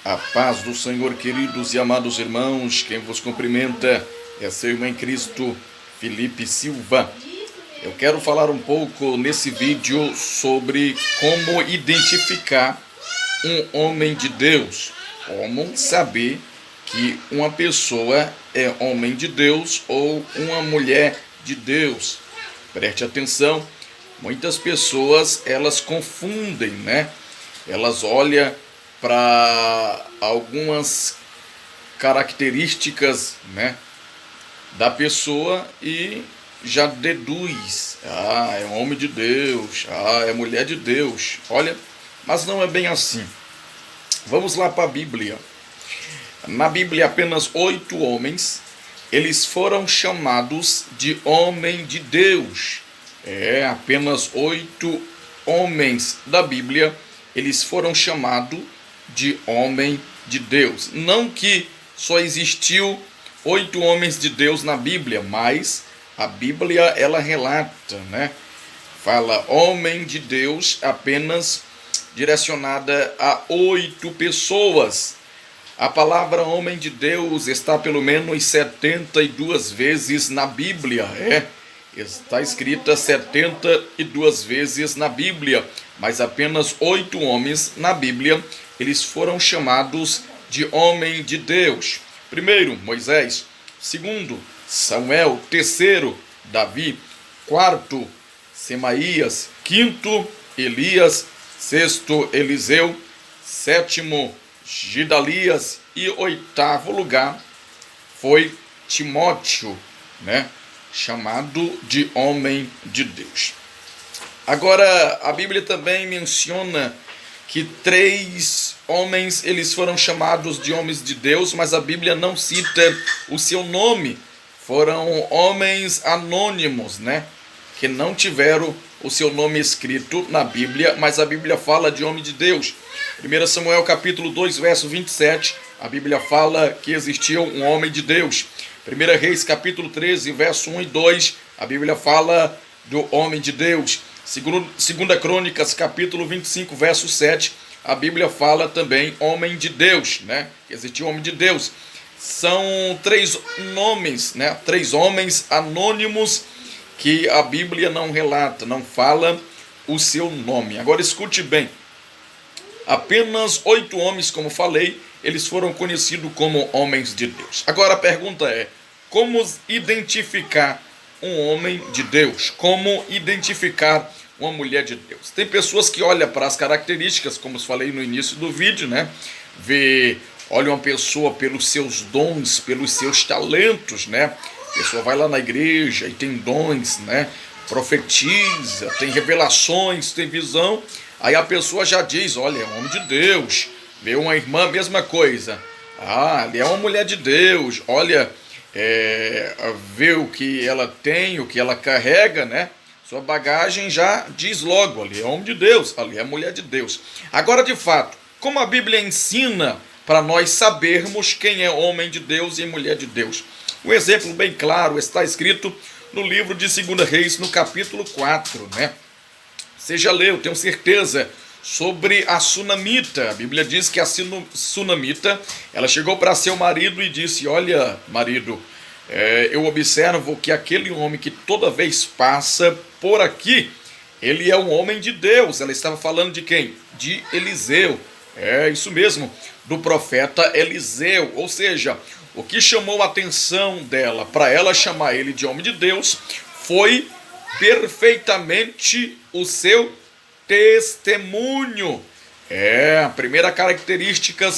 A paz do Senhor, queridos e amados irmãos, quem vos cumprimenta é seu irmão em Cristo, Felipe Silva. Eu quero falar um pouco nesse vídeo sobre como identificar um homem de Deus, como saber que uma pessoa é homem de Deus ou uma mulher de Deus. Preste atenção, muitas pessoas elas confundem, né? Elas olham para algumas características, né, da pessoa e já deduz: é um homem de Deus, é mulher de Deus. Olha, mas não é bem assim. Vamos lá para a Bíblia. Na Bíblia, apenas 8 homens, eles foram chamados de homem de Deus. Apenas 8 homens da Bíblia, eles foram chamados de homem de Deus. Não que só existiu 8 homens de Deus na Bíblia, mas a Bíblia ela relata, né? Fala homem de Deus apenas direcionada a 8 pessoas. A palavra homem de Deus está pelo menos 72 vezes na Bíblia, Está escrita 72 vezes na Bíblia, mas apenas 8 homens na Bíblia, eles foram chamados de homem de Deus. Primeiro, Moisés. Segundo, Samuel. Terceiro, Davi. Quarto, Semaías. Quinto, Elias. Sexto, Eliseu. Sétimo, Gidalias. E oitavo lugar foi Timóteo, né? Chamado de homem de Deus. Agora, a Bíblia também menciona que 3 homens eles foram chamados de homens de Deus, mas a Bíblia não cita o seu nome. Foram homens anônimos, né? Que não tiveram o seu nome escrito na Bíblia, mas a Bíblia fala de homem de Deus. 1 Samuel capítulo 2, verso 27, a Bíblia fala que existiu um homem de Deus. 1 Reis capítulo 13, verso 1 e 2, a Bíblia fala do homem de Deus. 2 Crônicas capítulo 25, verso 7, a Bíblia fala também homem de Deus, né? Existiu homem de Deus. São 3 nomes, né? 3 homens anônimos que a Bíblia não relata, não fala o seu nome. Agora escute bem, apenas 8 homens, como falei, eles foram conhecidos como homens de Deus. Agora a pergunta é: como identificar um homem de Deus? Como identificar uma mulher de Deus? Tem pessoas que olham para as características, como eu falei no início do vídeo, né? Olha uma pessoa pelos seus dons, pelos seus talentos, né? A pessoa vai lá na igreja e tem dons, né? Profetiza, tem revelações, tem visão. Aí a pessoa já diz: olha, é um homem de Deus. Vê uma irmã, mesma coisa. Ali é uma mulher de Deus. Olha, vê o que ela tem, o que ela carrega, né? Sua bagagem já diz logo: ali é homem de Deus, ali é mulher de Deus. Agora, de fato, como a Bíblia ensina para nós sabermos quem é homem de Deus e mulher de Deus? Um exemplo bem claro está escrito no livro de 2 Reis, no capítulo 4, né? Você já leu, tenho certeza, sobre a Sunamita. A Bíblia diz que a Sunamita, ela chegou para seu marido e disse: olha, marido, eu observo que aquele homem que toda vez passa por aqui, ele é um homem de Deus. Ela estava falando de quem? De Eliseu. Isso mesmo, do profeta Eliseu. Ou seja, o que chamou a atenção dela para ela chamar ele de homem de Deus foi perfeitamente o seu testemunho. A primeira característica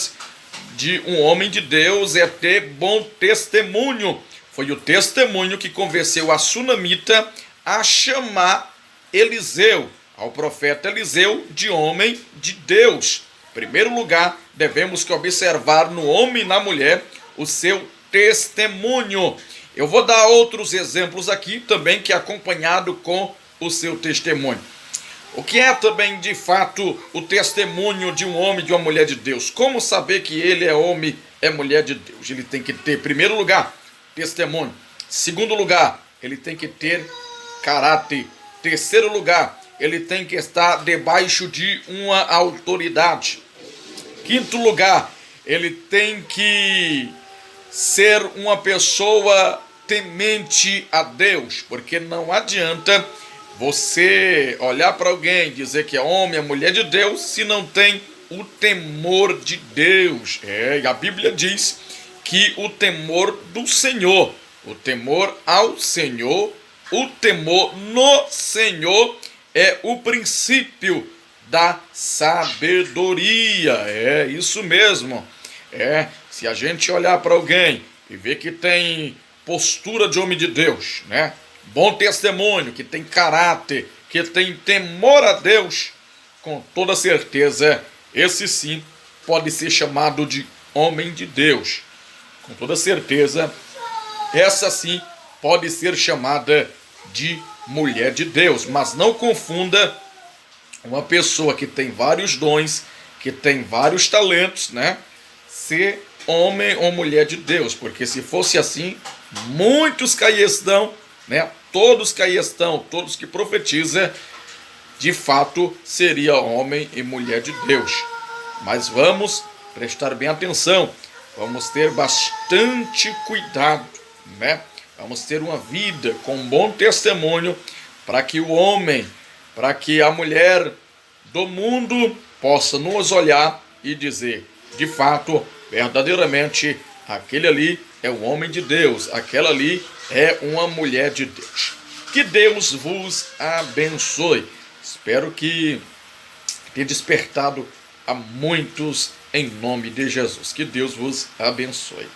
de um homem de Deus é ter bom testemunho. Foi o testemunho que convenceu a Sunamita a chamar Eliseu, ao profeta Eliseu, de homem de Deus. Em primeiro lugar, devemos que observar no homem e na mulher o seu testemunho. Eu vou dar outros exemplos aqui também que é acompanhado com o seu testemunho. O que é também de fato o testemunho de um homem e de uma mulher de Deus? Como saber que ele é homem, é mulher de Deus? Ele tem que ter, em primeiro lugar, testemunho. Segundo lugar, ele tem que ter caráter. Terceiro lugar, ele tem que estar debaixo de uma autoridade. Quinto lugar, ele tem que ser uma pessoa temente a Deus, porque não adianta você olhar para alguém e dizer que é homem, é mulher de Deus, se não tem o temor de Deus. E a Bíblia diz que o temor do Senhor, o temor ao Senhor, o temor no Senhor é o princípio da sabedoria. É isso mesmo. Se a gente olhar para alguém e ver que tem postura de homem de Deus, né? Bom testemunho, que tem caráter, que tem temor a Deus, com toda certeza, esse sim pode ser chamado de homem de Deus. Com toda certeza, essa sim pode ser chamada de mulher de Deus. Mas não confunda uma pessoa que tem vários dons, que tem vários talentos, né? Ser homem ou mulher de Deus, porque se fosse assim, muitos caiestão, né? Todos caiestão, todos que profetizam, de fato seria homem e mulher de Deus. Mas vamos prestar bem atenção, vamos ter bastante cuidado, né? Vamos ter uma vida com bom testemunho para que o homem, para que a mulher do mundo possa nos olhar e dizer, de fato, verdadeiramente, aquele ali é um homem de Deus, aquela ali é uma mulher de Deus. Que Deus vos abençoe. Espero que tenha despertado a muitos em nome de Jesus. Que Deus vos abençoe.